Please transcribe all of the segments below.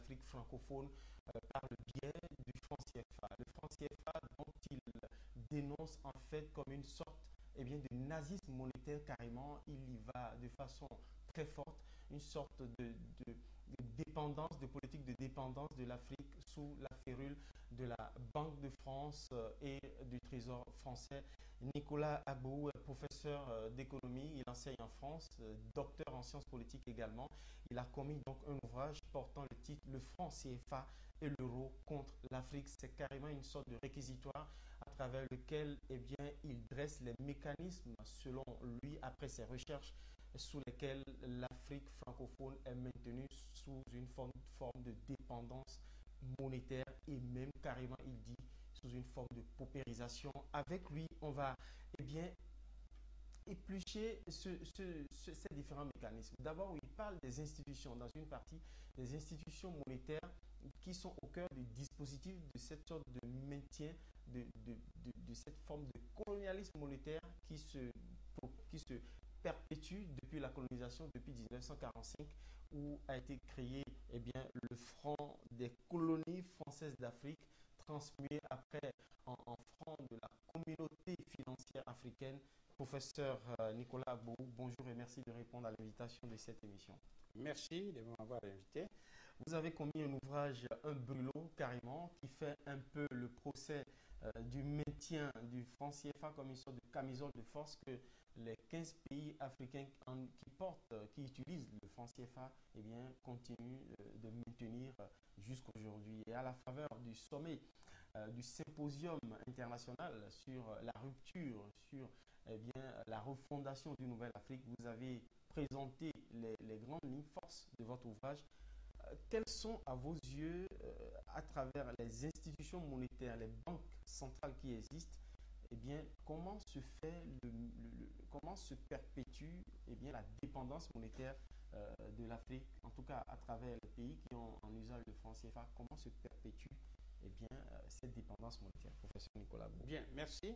l'Afrique francophone par le biais du franc CFA. Le franc CFA dont il dénonce en fait comme une sorte de nazisme monétaire carrément. Il y va de façon très forte, une sorte de dépendance, de politique de dépendance de l'Afrique sous la férule de la Banque de France et du Trésor français. Nicolas Agbo est professeur d'économie, il enseigne en France, docteur en sciences politiques également. Il a commis donc un ouvrage portant le titre Le franc CFA et l'euro contre l'Afrique. C'est carrément une sorte de réquisitoire à travers lequel il dresse les mécanismes, selon lui, après ses recherches, sous lesquels l'Afrique francophone est maintenue sous une forme de dépendance monétaire et même carrément, il dit, sous une forme de paupérisation. Avec lui, on va éplucher ces différents mécanismes. D'abord, il parle des institutions, dans une partie, des institutions monétaires qui sont au cœur du dispositif de cette sorte de maintien de cette forme de colonialisme monétaire qui se perpétue depuis la colonisation, depuis 1945, où a été créé le franc des colonies françaises d'Afrique, transmué après en franc de la communauté financière africaine. Professeur Nicolas Agbo, bonjour et merci de répondre à l'invitation de cette émission. Merci de m'avoir invité. Vous avez commis un ouvrage, un brûlot carrément, qui fait un peu le procès du maintien du franc CFA comme une sorte de camisole de force que les 15 pays africains qui utilisent le franc CFA continuent de maintenir jusqu'aujourd'hui. Et à la faveur du sommet du symposium international sur la rupture, sur la refondation d'une nouvelle Afrique, vous avez présenté les grandes lignes forces de votre ouvrage. Quelles sont à vos yeux, à travers les institutions monétaires, les banques centrales qui existent, comment se fait comment se perpétue la dépendance monétaire de l'Afrique, en tout cas à travers les pays qui ont en usage le franc CFA, comment se perpétue cette dépendance monétaire, professeur Nicolas Agbo? Bien, merci.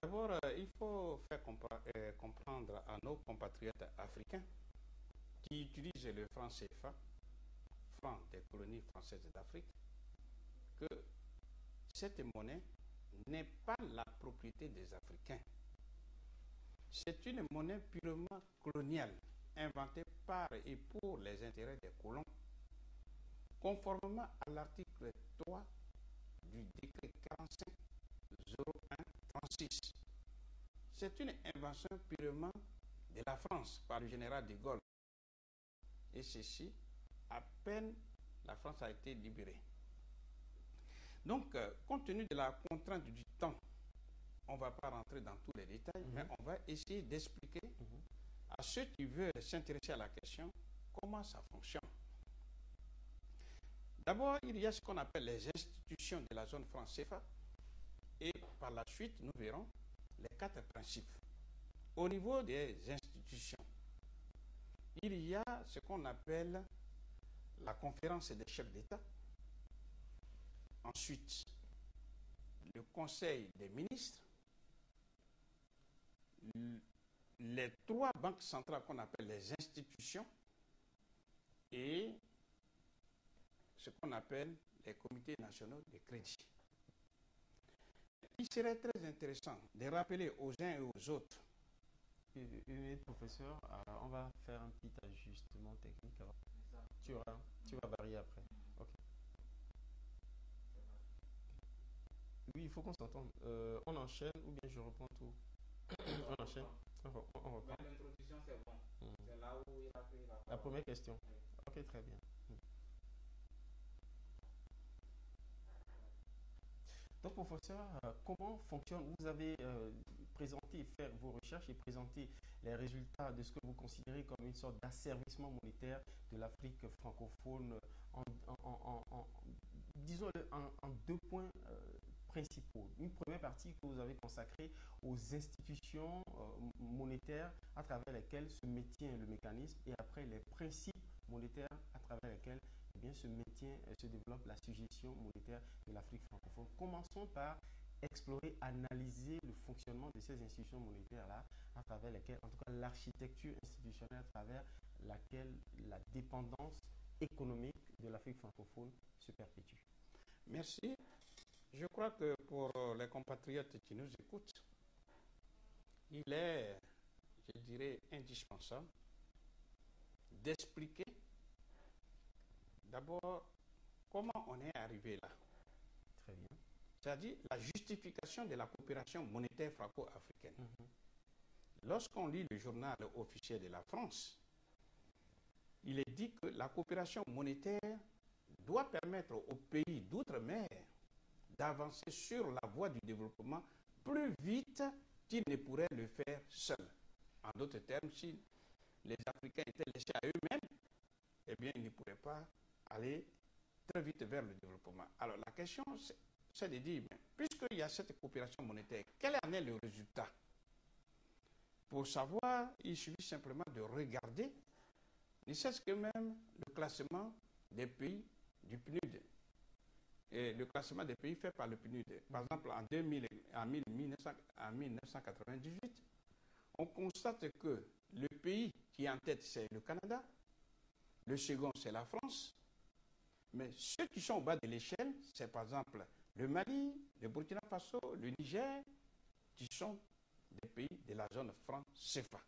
D'abord, il faut faire comprendre à nos compatriotes africains qui utilisent le franc CFA, franc des colonies françaises d'Afrique, que cette monnaie n'est pas la propriété des Africains. C'est une monnaie purement coloniale, inventée par et pour les intérêts des colons, conformément à l'article 3 du décret 45-01-36. C'est une invention purement de la France par le général de Gaulle. Et ceci, à peine la France a été libérée. Donc, compte tenu de la contrainte du temps, on ne va pas rentrer dans tous les détails, mais on va essayer d'expliquer à ceux qui veulent s'intéresser à la question comment ça fonctionne. D'abord, il y a ce qu'on appelle les institutions de la zone franc CFA et par la suite, nous verrons les 4 principes. Au niveau des institutions, il y a ce qu'on appelle la conférence des chefs d'État. Ensuite, le conseil des ministres. Les 3 banques centrales qu'on appelle les institutions et ce qu'on appelle les comités nationaux de crédit. Il serait très intéressant de rappeler aux uns et aux autres. Une minute, professeur, on va faire un petit ajustement technique. Tu vas varier après. Ok. Oui, il faut qu'on s'entende. On enchaîne ou bien je reprends tout. On enchaîne. On reprend. L'introduction, c'est bon. C'est là où il a pris la première question. Ok, très bien. Donc, professeur, comment fonctionne? Vous avez présenté, fait vos recherches et présenté les résultats de ce que vous considérez comme une sorte d'asservissement monétaire de l'Afrique francophone disons-le en 2 points principaux. Une première partie que vous avez consacrée aux institutions monétaires à travers lesquelles se maintient le mécanisme et après les principes monétaires à travers lesquels se maintient et se développe la suggestion monétaire de l'Afrique francophone. Commençons par explorer, analyser le fonctionnement de ces institutions monétaires-là, à travers lesquelles, en tout cas l'architecture institutionnelle à travers laquelle la dépendance économique de l'Afrique francophone se perpétue. Merci. Je crois que pour les compatriotes qui nous écoutent, il est, je dirais, indispensable d'expliquer d'abord comment on est arrivé là. Très bien. C'est-à-dire la justification de la coopération monétaire franco-africaine. Lorsqu'on lit le journal officiel de la France, il est dit que la coopération monétaire doit permettre aux pays d'outre-mer d'avancer sur la voie du développement plus vite qu'ils ne pourraient le faire seuls. En d'autres termes, si les Africains étaient laissés à eux-mêmes, eh bien, ils ne pourraient pas aller très vite vers le développement. Alors, la question, c'est de dire, puisqu'il y a cette coopération monétaire, quel en est le résultat? Pour savoir, il suffit simplement de regarder, ne serait-ce que même le classement des pays du PNUD. Et le classement des pays fait par le PNUD. Par exemple, en 1998, on constate que le pays qui est en tête, c'est le Canada, le second, c'est la France, mais ceux qui sont au bas de l'échelle, c'est par exemple le Mali, le Burkina Faso, le Niger, qui sont des pays de la zone franc CFA.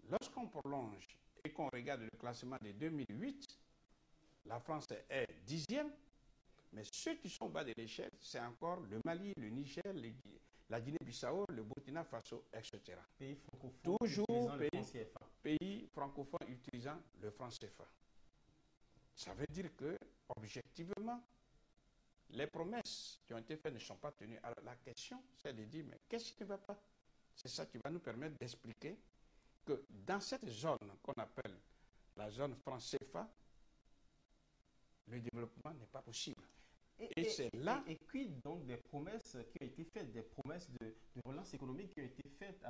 Lorsqu'on prolonge et qu'on regarde le classement de 2008, la France est 10e, mais ceux qui sont au bas de l'échelle, c'est encore le Mali, le Niger, la Guinée-Bissau, le Burkina Faso, etc. Pays francophones Toujours utilisant le franc CFA. pays francophones utilisant le franc CFA. Ça veut dire que, objectivement, les promesses qui ont été faites ne sont pas tenues. Alors la question, c'est de dire, mais qu'est-ce qui ne va pas? C'est ça qui va nous permettre d'expliquer que dans cette zone qu'on appelle la zone franc CFA, le développement n'est pas possible. Et c'est là... Et quid donc des promesses qui ont été faites, des promesses de relance économique qui ont été faites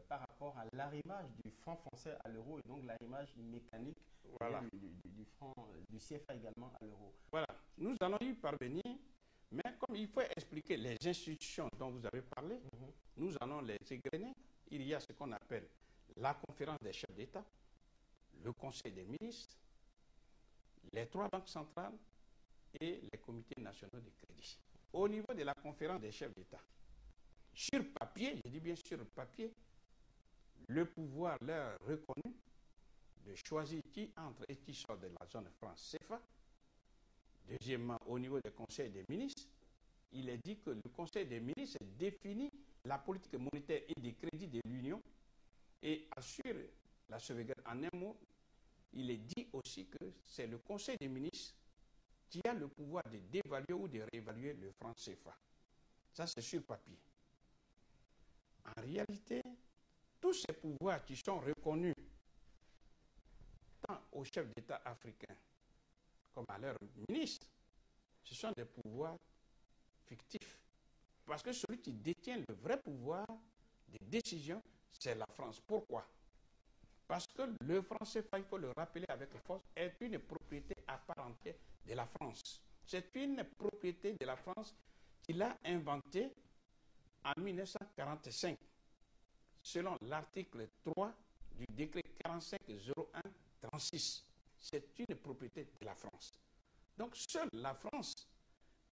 par rapport à l'arrimage du franc français à l'euro et donc l'arrimage mécanique Voilà. du CFA également à l'euro. Voilà, nous allons y parvenir, mais comme il faut expliquer les institutions dont vous avez parlé, nous allons les égrener. Il y a ce qu'on appelle la conférence des chefs d'État, le conseil des ministres, les 3 banques centrales et les comités nationaux de crédit. Au niveau de la conférence des chefs d'État, sur papier, je dis bien sur papier, le pouvoir leur reconnu de choisir qui entre et qui sort de la zone franc CFA. Deuxièmement, au niveau du Conseil des ministres, il est dit que le Conseil des ministres définit la politique monétaire et des crédits de l'Union et assure la sauvegarde. En un mot, il est dit aussi que c'est le Conseil des ministres qui a le pouvoir de dévaluer ou de réévaluer le franc CFA. Ça, c'est sur papier. En réalité, tous ces pouvoirs qui sont reconnus tant aux chefs d'État africains comme à leurs ministres, ce sont des pouvoirs fictifs. Parce que celui qui détient le vrai pouvoir de décision, c'est la France. Pourquoi? Parce que le franc CFA, il faut le rappeler avec force, est une propriété à part entière de la France. C'est une propriété de la France qu'il a inventée en 1945, selon l'article 3 du décret 45-01-36. C'est une propriété de la France. Donc, seule la France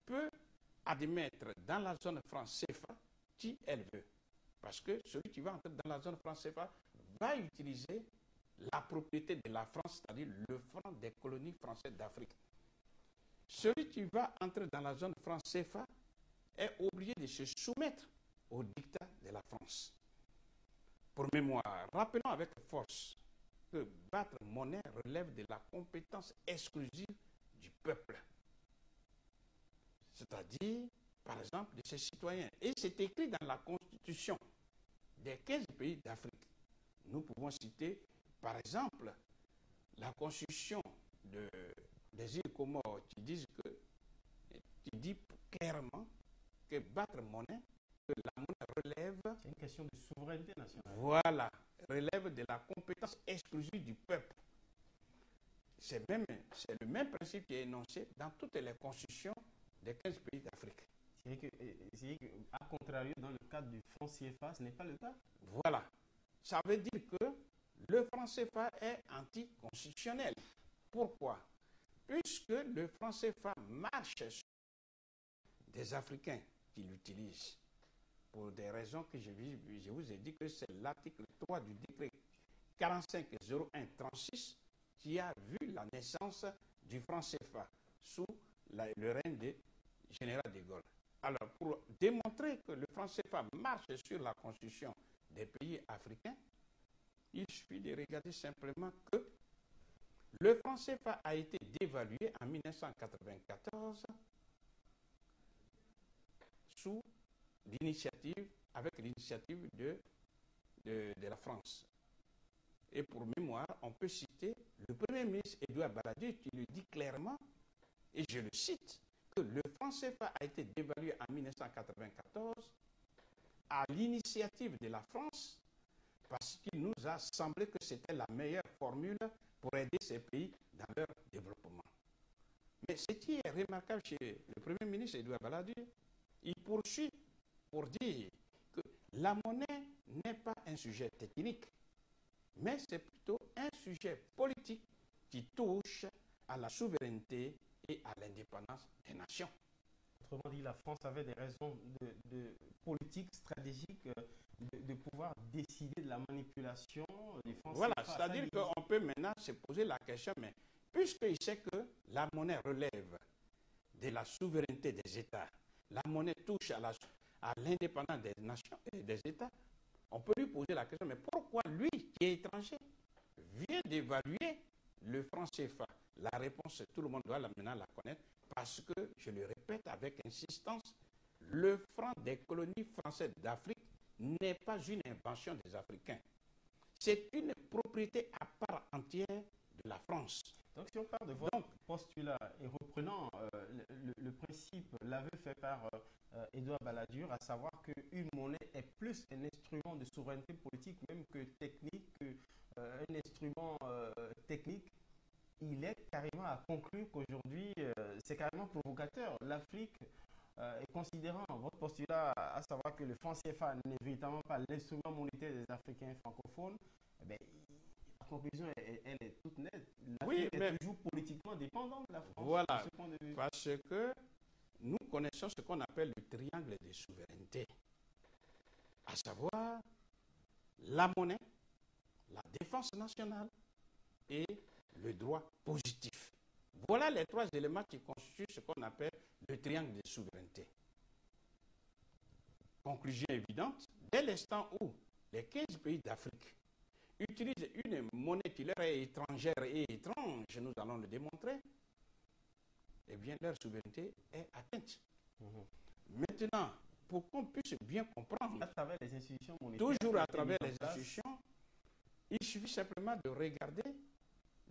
peut admettre dans la zone franc CFA qui elle veut. Parce que celui qui va entrer dans la zone franc CFA va utiliser la propriété de la France, c'est-à-dire le franc des colonies françaises d'Afrique. Celui qui va entrer dans la zone franc CFA est obligé de se soumettre au dictat de la France. Pour mémoire, rappelons avec force que battre monnaie relève de la compétence exclusive du peuple. C'est-à-dire, par exemple, de ses citoyens. Et c'est écrit dans la Constitution des 15 pays d'Afrique. Nous pouvons citer, par exemple, la Constitution des îles Comores qui dit clairement que battre monnaie, que la monnaie relève... C'est une question de souveraineté nationale. Voilà, relève de la compétence exclusive du peuple. C'est le même principe qui est énoncé dans toutes les constitutions des 15 pays d'Afrique. C'est que, à contrario, dans le cadre du franc CFA, ce n'est pas le cas. Voilà. Ça veut dire que le franc CFA est anticonstitutionnel. Pourquoi? Puisque le franc CFA marche sur des Africains qui l'utilisent. Pour des raisons que je vous ai dit que c'est l'article 3 du décret 45-01-36 qui a vu la naissance du franc CFA sous le règne du général de Gaulle. Alors, pour démontrer que le franc CFA marche sur la constitution des pays africains, il suffit de regarder simplement que le franc CFA a été dévalué en 1994 sous l'initiative, avec l'initiative de la France. Et pour mémoire, on peut citer le Premier ministre Edouard Balladur qui le dit clairement, et je le cite, que le franc CFA a été dévalué en 1994 à l'initiative de la France parce qu'il nous a semblé que c'était la meilleure formule pour aider ces pays dans leur développement. Mais ce qui est remarquable chez le Premier ministre Edouard Balladur, il poursuit pour dire que la monnaie n'est pas un sujet technique, mais c'est plutôt un sujet politique qui touche à la souveraineté et à l'indépendance des nations. Autrement dit, la France avait des raisons de politique stratégique de pouvoir décider de la manipulation des francs. Voilà, c'est-à-dire qu'on peut maintenant se poser la question, mais puisqu'il sait que la monnaie relève de la souveraineté des États, la monnaie touche à l'indépendance des nations et des États, on peut lui poser la question, mais pourquoi lui, qui est étranger, vient d'évaluer le franc CFA? La réponse, tout le monde doit maintenant la connaître, parce que, je le répète avec insistance, le franc des colonies françaises d'Afrique n'est pas une invention des Africains. C'est une propriété à part entière de la France. Donc, si on part de votre postulat et reprenant le principe l'aveu fait par Edouard Balladur, à savoir qu'une monnaie est plus un instrument de souveraineté politique même que technique, un instrument technique, il est carrément à conclure qu'aujourd'hui, c'est carrément provocateur. L'Afrique, et considérant votre postulat, à savoir que le franc CFA n'est véritablement pas l'instrument monétaire des Africains francophones, la conclusion, elle est toute nette. L'Afrique est toujours politiquement dépendante de la France. Voilà, de ce point de vue. Parce que nous connaissons ce qu'on appelle le triangle de souveraineté, à savoir la monnaie, la défense nationale et le droit positif. Voilà les trois éléments qui constituent ce qu'on appelle le triangle de souveraineté. Conclusion évidente, dès l'instant où les 15 pays d'Afrique utilisent une monnaie qui leur est étrangère et étrange, nous allons le démontrer, eh bien leur souveraineté est atteinte. Maintenant, pour qu'on puisse bien comprendre, à travers les institutions monétaires, toujours à travers les institutions, il suffit simplement de regarder,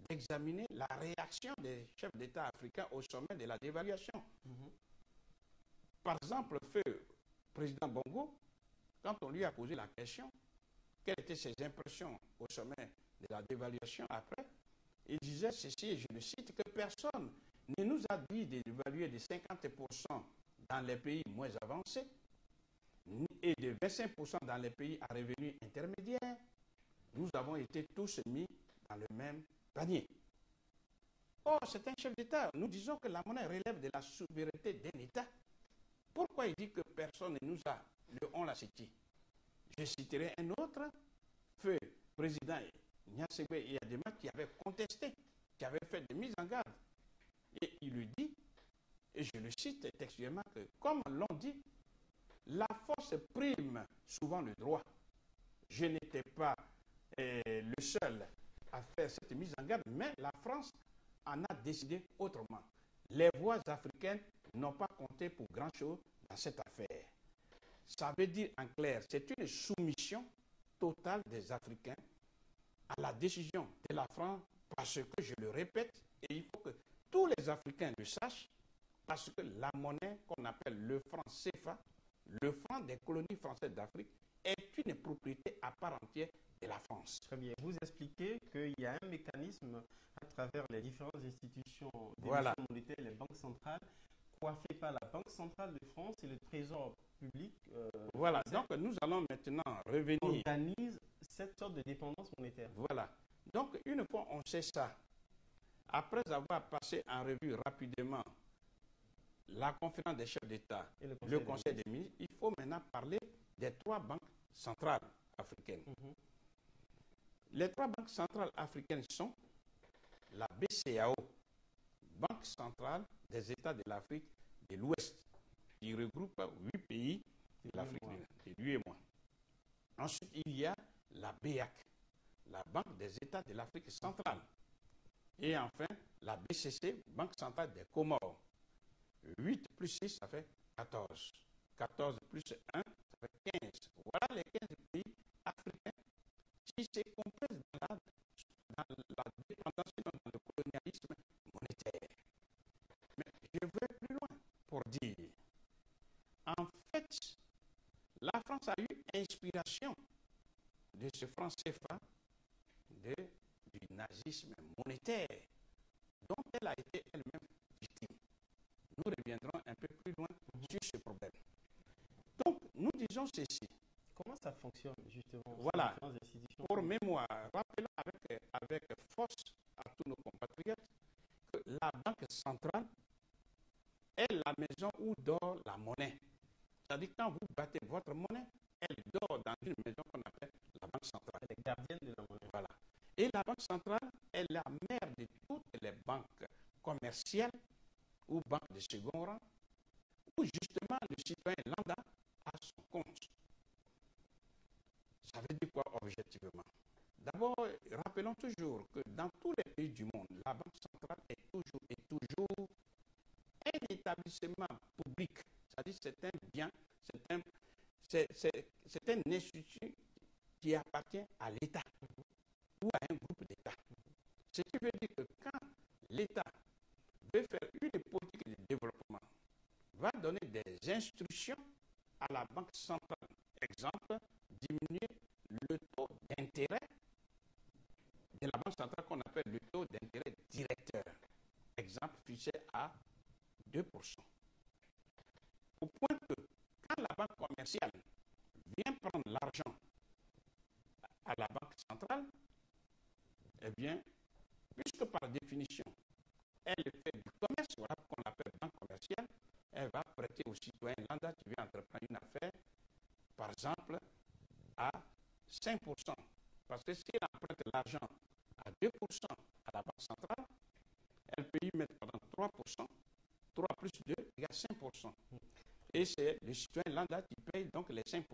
d'examiner la réaction des chefs d'État africains au sommet de la dévaluation. Par exemple, feu président Bongo, quand on lui a posé la question, quelles étaient ses impressions au sommet de la dévaluation après, il disait ceci, et je le cite, que personne ne nous a dit d'évaluer de 50% dans les pays moins avancés et de 25% dans les pays à revenus intermédiaires. Nous avons été tous mis dans le même panier. Or, c'est un chef d'État. Nous disons que la monnaie relève de la souveraineté d'un État. Pourquoi il dit que personne ne nous a... On l'a cité. Je citerai un autre, feu président Gnasségbé Eyadema, qui avait contesté, qui avait fait des mises en garde. Et il lui dit, et je le cite textuellement, que comme l'on dit, la force prime souvent le droit. Je n'étais pas le seul à faire cette mise en garde, mais la France en a décidé autrement. Les voix africaines n'ont pas compté pour grand-chose dans cette affaire. Ça veut dire en clair, c'est une soumission totale des Africains à la décision de la France, parce que, je le répète, et il faut que tous les Africains le sachent, parce que la monnaie qu'on appelle le franc CFA, le franc des colonies françaises d'Afrique, est une propriété à part entière de la France. Très bien. Vous expliquez qu'il y a un mécanisme à travers les différentes institutions monétaires, les banques centrales, coiffées par la Banque centrale de France et le Trésor public. Voilà, donc nous allons maintenant revenir. Organise cette sorte de dépendance monétaire. Voilà. Donc une fois on sait ça, après avoir passé en revue rapidement la conférence des chefs d'État, le Conseil des ministres, il faut maintenant parler des 3 banques centrales africaines. Les 3 banques centrales africaines sont la BCAO, Banque centrale des États de l'Afrique de l'Ouest, qui regroupe 8 pays de l'Afrique de l'UEMOA. Ensuite, il y a la BEAC, la Banque des États de l'Afrique centrale. Et enfin, la BCC, Banque centrale des Comores. 8 plus 6, ça fait 14. 14 plus 1, ça fait 15. Voilà les 15 pays africains qui se comprennent dans la dépendance et dans le colonialisme monétaire. Mais je vais plus loin pour dire, en fait, la France a eu inspiration de ce franc CFA du nazisme monétaire dont elle a été elle-même victime. Nous reviendrons un peu plus loin sur ce problème. Donc, nous disons ceci. Comment ça fonctionne, justement? Voilà. Pour mémoire, rappelons avec force à tous nos compatriotes que la Banque centrale est la maison où dort la monnaie. C'est-à-dire quand vous battez votre monnaie, elle dort dans une maison qu'on appelle la Banque centrale. Elle est gardienne de la monnaie. Voilà. Et la Banque centrale est la mère de toutes les banques commerciales ou banques de second rang, où justement le citoyen lambda a son compte. Ça veut dire quoi objectivement? D'abord, rappelons toujours que dans tous les pays du monde, la Banque centrale est toujours un établissement public. C'est-à-dire c'est un bien, c'est un institut qui appartient à l'État ou à un groupe d'États. Ce qui veut dire que quand l'État veut faire une politique de développement, va donner des instructions à la Banque centrale. Exemple, diminuer le taux d'intérêt de la Banque centrale qu'on appelle le taux d'intérêt directeur. Exemple, fixé à 2%. Au point que quand la banque commerciale vient prendre l'argent à la Banque centrale, eh bien, puisque par définition, elle fait du commerce, voilà qu'on l'appelle banque commerciale, elle va prêter au citoyen lambda qui vient entreprendre une affaire, par exemple, à 5%. Parce que si elle emprunte l'argent à 2% à la Banque centrale, elle peut y mettre pendant 3%, 3 plus 2 égale 5%. Et c'est le citoyen lambda qui paye donc les 5%.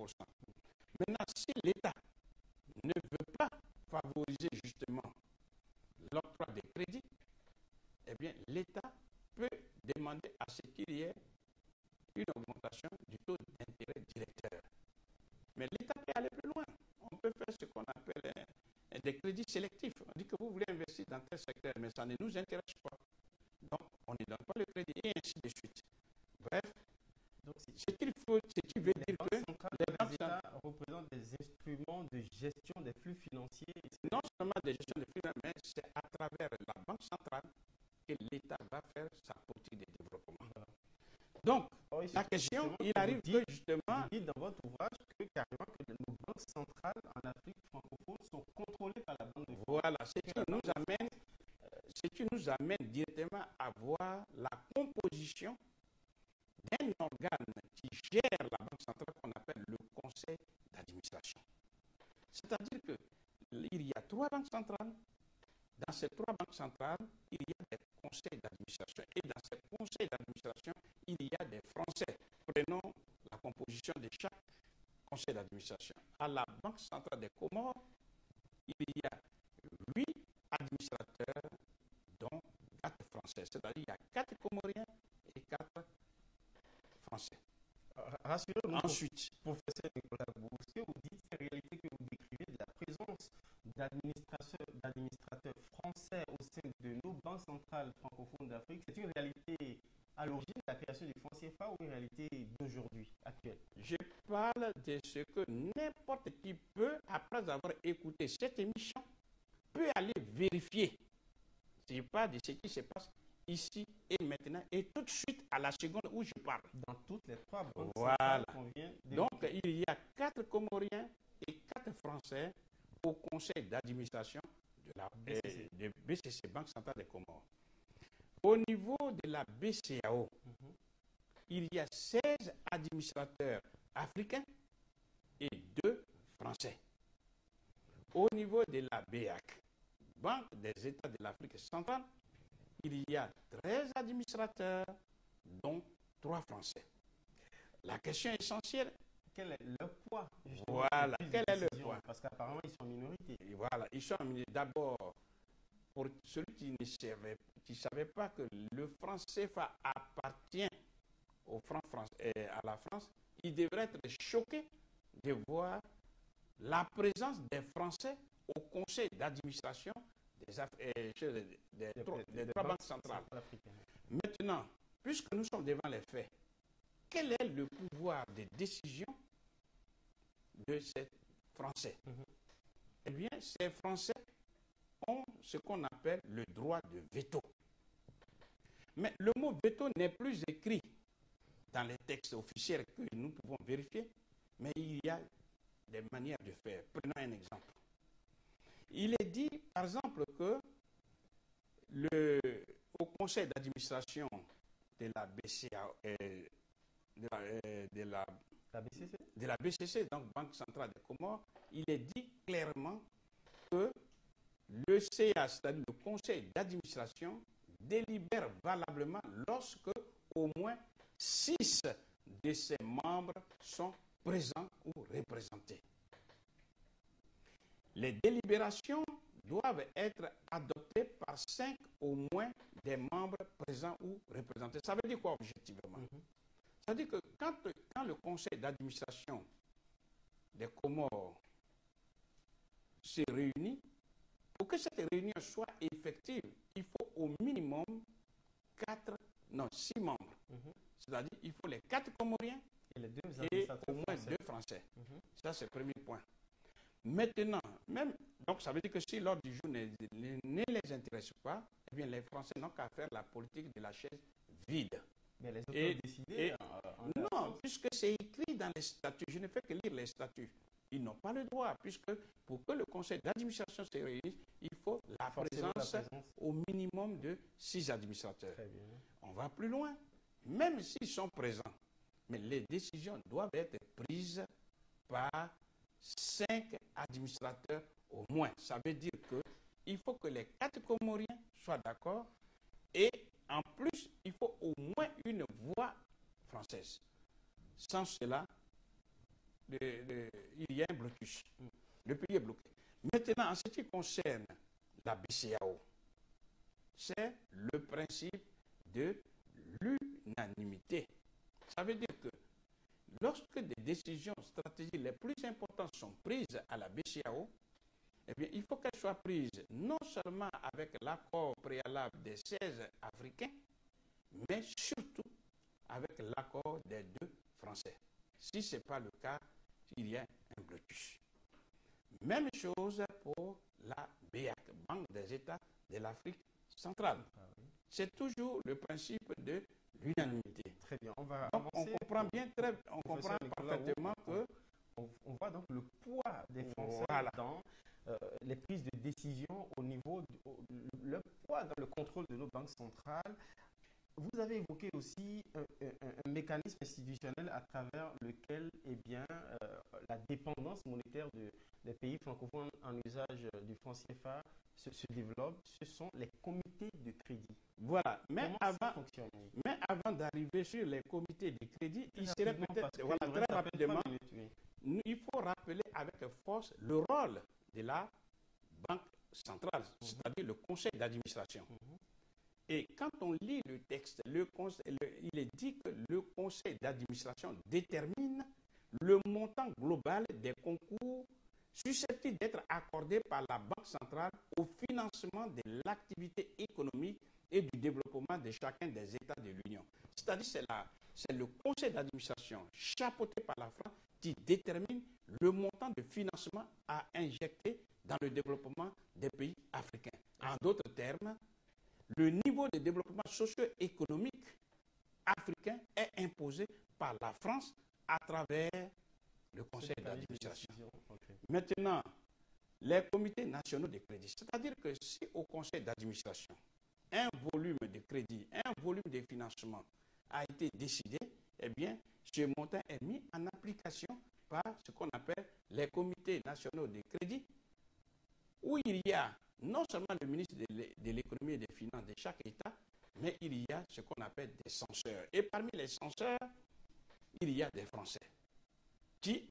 Maintenant, si l'État ne veut pas favoriser justement l'octroi des crédits, eh bien, l'État peut demander à ce qu'il y ait une augmentation du taux d'intérêt directeur. Mais l'État peut aller plus loin. On peut faire ce qu'on appelle des crédits sélectifs. On dit que vous voulez investir dans tel secteur, mais ça ne nous intéresse pas. Donc, on ne donne pas le crédit et ainsi de suite. Bref, donc, ce qui veut dire que les banques États représentent des instruments de gestion des flux financiers. Non seulement des gestions de flux, mais c'est à travers la Banque centrale que l'État va faire sa politique de développement. Voilà. Donc, la question, il arrive que justement... Vous dites dans votre ouvrage que carrément que nos banques centrales en Afrique francophone sont contrôlées par la Banque de France. Voilà, ce qui nous amène directement à voir la composition d'un organe qui gère la Banque centrale qu'on appelle le Conseil d'administration. C'est-à-dire qu'il y a 3 banques centrales. Dans ces 3 banques centrales, il y a des conseils d'administration. Et dans ces conseils d'administration, il y a des Français. Prenons la composition de chaque conseil d'administration. À la Banque centrale des Comores, il y a 8 administrateurs, dont 4 Français. C'est-à-dire qu'il y a 4 Comoriens et 4 Français. Rassurez-nous, ensuite, professeur Nicolas Gbou, ce que vous dites, c'est en réalité que vous décrivez de la présence d'administrateurs français au sein de nos banques centrales francophones d'Afrique. C'est une réalité à l'origine de la création du franc CFA ou une réalité d'aujourd'hui, actuelle? Je parle de ce que n'importe qui peut, après avoir écouté cette émission, peut aller vérifier. Je parle de ce qui se passe ici et maintenant et tout de suite à la seconde où je parle. Dans toutes les 3 banques voilà. qu'on vient de... Donc, il y a 4 Comoriens et 4 Français au conseil d'administration de de BCC, Banque centrale des Comores. Au niveau de la BCAO, il y a 16 administrateurs africains et 2 français. Au niveau de la BEAC, Banque des États de l'Afrique centrale, il y a 13 administrateurs, dont 3 français. La question essentielle, quel est leur poids? Voilà, quel est le poids? Parce qu'apparemment, ils sont en minorité. Et voilà, ils sont en minorité. D'abord, pour celui qui ne savait pas que le franc CFA appartient à la France, il devrait être choqué de voir la présence des Français au conseil d'administration des 3 banques centrales. Maintenant, puisque nous sommes devant les faits, quel est le pouvoir de décision de ces Français? Eh bien, ces Français ont ce qu'on appelle le droit de veto. Mais le mot veto n'est plus écrit dans les textes officiels que nous pouvons vérifier, mais il y a des manières de faire. Prenons un exemple. Il est dit, par exemple, que au conseil d'administration de la BCA, de la BCC, donc Banque centrale des Comores, il est dit clairement que le CA, c'est-à-dire le conseil d'administration, délibère valablement lorsque au moins 6 de ses membres sont présents ou représentés. Les délibérations doivent être adoptées par 5 au moins des membres présents ou représentés. Ça veut dire quoi objectivement? Ça veut dire que quand le conseil d'administration des Comores se réunit, pour que cette réunion soit effective, il faut au minimum 6 membres. C'est-à-dire qu'il faut les 4 Comoriens et au moins 2 Français. Ça, c'est le premier point. Maintenant, donc ça veut dire que si l'ordre du jour ne les intéresse pas, eh bien les Français n'ont qu'à faire la politique de la chaise vide. Mais les autres ont décidé. Non, puisque c'est écrit dans les statuts, je ne fais que lire les statuts. Ils n'ont pas le droit, puisque pour que le conseil d'administration se réunisse, il faut la présence au minimum de 6 administrateurs. On va plus loin. Même s'ils sont présents, mais les décisions doivent être prises par 5 administrateurs au moins. Ça veut dire qu'il faut que les 4 Comoriens soient d'accord et en plus, il faut au moins une voix française. Sans cela, il y a un blocus. Le pays est bloqué. Maintenant, en ce qui concerne la BCAO, c'est le principe de l'unanimité. Ça veut dire que lorsque des décisions stratégiques les plus importantes sont prises à la BCAO, eh bien, il faut qu'elles soient prises non seulement avec l'accord préalable des 16 Africains, mais surtout avec l'accord des 2 Français. Si ce n'est pas le cas, il y a un blocus. Même chose pour la BEAC, Banque des États de l'Afrique centrale. C'est toujours le principe de l'unanimité. Très bien. On va donc on comprend bien, on comprend parfaitement que... On voit donc le poids des Français dans les prises de décision au niveau, le poids dans le contrôle de nos banques centrales. Vous avez évoqué aussi un mécanisme institutionnel à travers lequel la dépendance monétaire des pays francophones en usage du franc CFA se développe. Ce sont les comités de crédit. Voilà, mais avant d'arriver sur les comités de crédit, il serait peut-être, très rapidement, il faut rappeler avec force le rôle de la Banque centrale, c'est-à-dire le conseil d'administration. Et quand on lit le texte, il est dit que le conseil d'administration détermine le montant global des concours susceptibles d'être accordés par la Banque centrale au financement de l'activité économique et du développement de chacun des États de l'Union. C'est-à-dire c'est le conseil d'administration chapeauté par la France qui détermine le montant de financement à injecter dans le développement des pays africains. En d'autres termes, le niveau de développement socio-économique africain est imposé par la France à travers le conseil d'administration. Maintenant, les comités nationaux de crédit. C'est-à-dire que si au conseil d'administration, un volume de crédit, un volume de financement a été décidé, eh bien, ce montant est mis en application par ce qu'on appelle les comités nationaux de crédit, où il y a non seulement le ministre de l'économie et des finances de chaque État, mais il y a ce qu'on appelle des censeurs. Et parmi les censeurs, il y a des Français qui,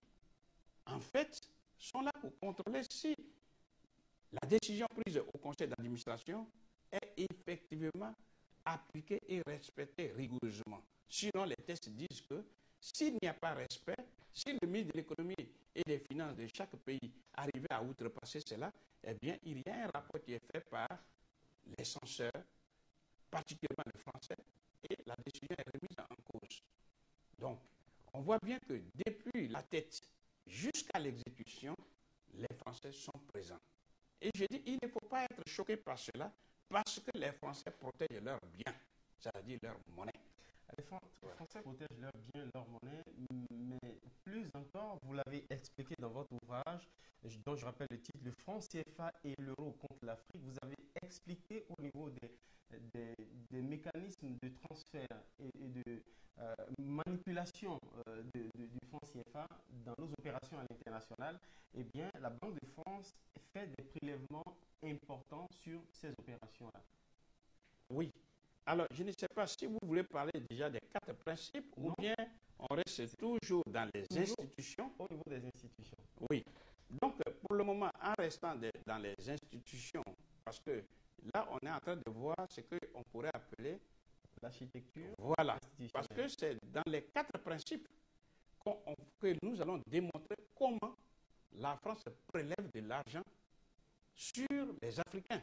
en fait, sont là pour contrôler si la décision prise au conseil d'administration est effectivement appliquée et respectée rigoureusement. Sinon, les tests disent que s'il n'y a pas respect, si le ministre de l'économie et des finances de chaque pays arrivait à outrepasser cela, eh bien, il y a un rapport qui est fait par les censeurs, particulièrement les Français, et la décision est remise en cause. Donc, on voit bien que depuis la tête jusqu'à l'exécution, les Français sont présents. Et je dis, il ne faut pas être choqué par cela, parce que les Français protègent leurs biens, c'est-à-dire leur monnaie. Les Français protègent leurs biens, leur monnaie, mais plus encore, vous l'avez expliqué dans votre ouvrage, dont je rappelle le titre, Le franc CFA et l'euro contre l'Afrique. Vous avez expliqué au niveau des mécanismes de transfert et de manipulation du franc CFA dans nos opérations à l'international. Eh bien, la Banque de France fait des prélèvements importants sur ces opérations-là. Oui. Alors, je ne sais pas si vous voulez parler déjà des 4 principes ou bien on reste toujours dans les institutions. Au niveau des institutions. Oui. Donc, pour le moment, en restant dans les institutions, parce que là, on est en train de voir ce qu'on pourrait appeler l'architecture. Voilà. Parce que c'est dans les 4 principes que nous allons démontrer comment la France prélève de l'argent sur les Africains.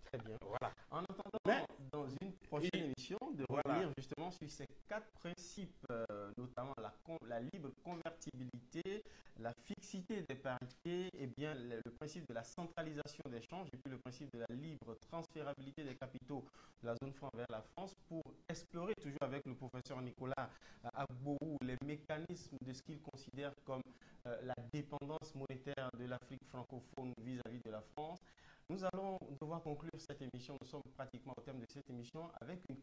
Très bien. Voilà. En attendant, dans une prochaine émission, de revenir justement sur ces 4 principes, notamment la libre convertibilité, la fixité des parités, et bien le principe de la centralisation des changes, et puis le principe de la libre transférabilité des capitaux de la zone franc vers la France, pour explorer toujours avec le professeur Nicolas Agbourou les mécanismes de ce qu'il considère comme la dépendance monétaire de l'Afrique francophone vis-à-vis de la France. Nous allons devoir conclure cette émission. Nous sommes pratiquement au terme de cette émission avec une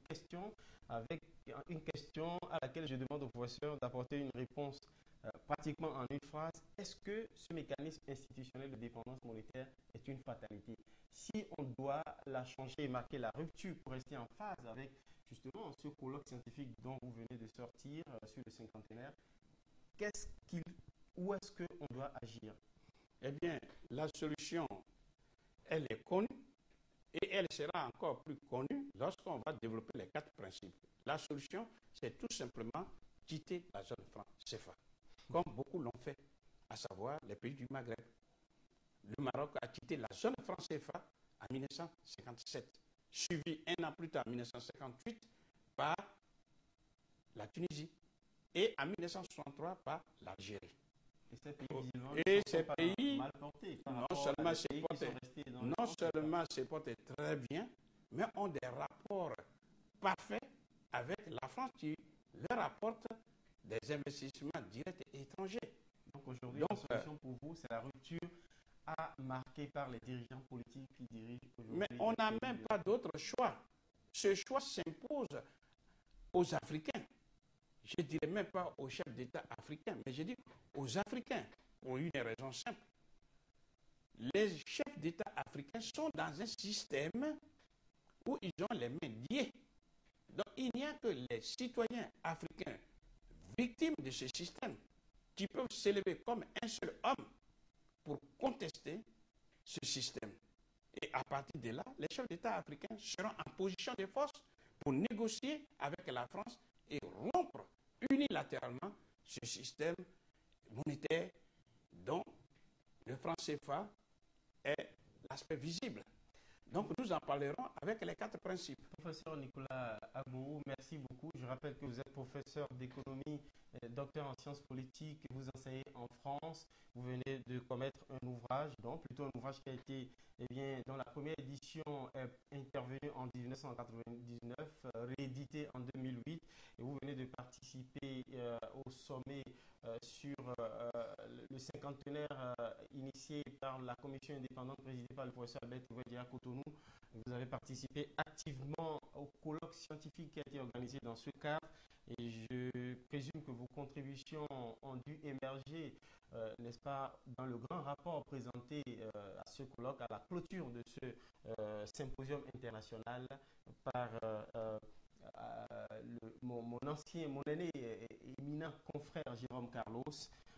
question à laquelle je demande au professeur d'apporter une réponse pratiquement en une phrase. Est-ce que ce mécanisme institutionnel de dépendance monétaire est une fatalité? Si on doit la changer et marquer la rupture pour rester en phase avec justement ce colloque scientifique dont vous venez de sortir sur le cinquantenaire, où est-ce qu'on doit agir? Eh bien, la solution, elle est connue et elle sera encore plus connue lorsqu'on va développer les 4 principes. La solution, c'est tout simplement quitter la zone franc CFA, comme beaucoup l'ont fait, à savoir les pays du Maghreb. Le Maroc a quitté la zone franc CFA en 1957, suivi un an plus tard, en 1958, par la Tunisie et en 1963 par l'Algérie. Et ces pays mal portés, non seulement se portent très bien, mais ont des rapports parfaits avec la France qui leur apporte des investissements directs et étrangers. Donc aujourd'hui, la solution pour vous, c'est la rupture marquée par les dirigeants politiques qui dirigent aujourd'hui. Mais on n'a même pas d'autre choix. Ce choix s'impose aux Africains. Je ne dirais même pas aux chefs d'État africains, mais je dis aux Africains, pour une raison simple. Les chefs d'État africains sont dans un système où ils ont les mains liées. Donc il n'y a que les citoyens africains victimes de ce système qui peuvent s'élever comme un seul homme pour contester ce système. Et à partir de là, les chefs d'État africains seront en position de force pour négocier avec la France et rompre unilatéralement ce système monétaire dont le franc CFA est l'aspect visible. Donc nous en parlerons avec les 4 principes. Professeur Nicolas Agbourou, merci beaucoup. Je rappelle que vous êtes professeur d'économie, docteur en sciences politiques, vous enseignez en en France. Vous venez de commettre un ouvrage, donc plutôt un ouvrage qui a été, dont la première édition est intervenue en 1999, réédité en 2008, et vous venez de participer au sommet sur le cinquantenaire initié par la commission indépendante présidée par le professeur Albert Ouédia à Cotonou. Vous avez participé activement au colloque scientifique qui a été organisé dans ce cadre, et je présume que vos contributions ont dû émerger, n'est-ce pas, dans le grand rapport présenté à ce colloque, à la clôture de ce symposium international par mon aîné et éminent confrère Jérôme Carlos.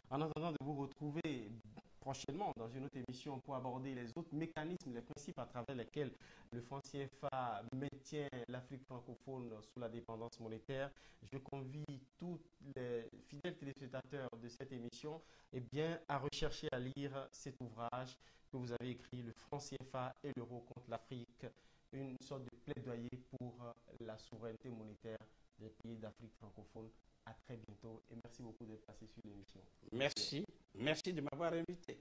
En attendant de vous retrouver prochainement dans une autre émission pour aborder les autres mécanismes, les principes à travers lesquels le franc CFA maintient l'Afrique francophone sous la dépendance monétaire, je convie tous les fidèles téléspectateurs de cette émission à rechercher, à lire cet ouvrage que vous avez écrit, Le franc CFA et l'euro contre l'Afrique, une sorte de plaidoyer pour la souveraineté monétaire des pays d'Afrique francophone. À très bientôt et merci beaucoup d'être passé sur l'émission. Merci de m'avoir invité.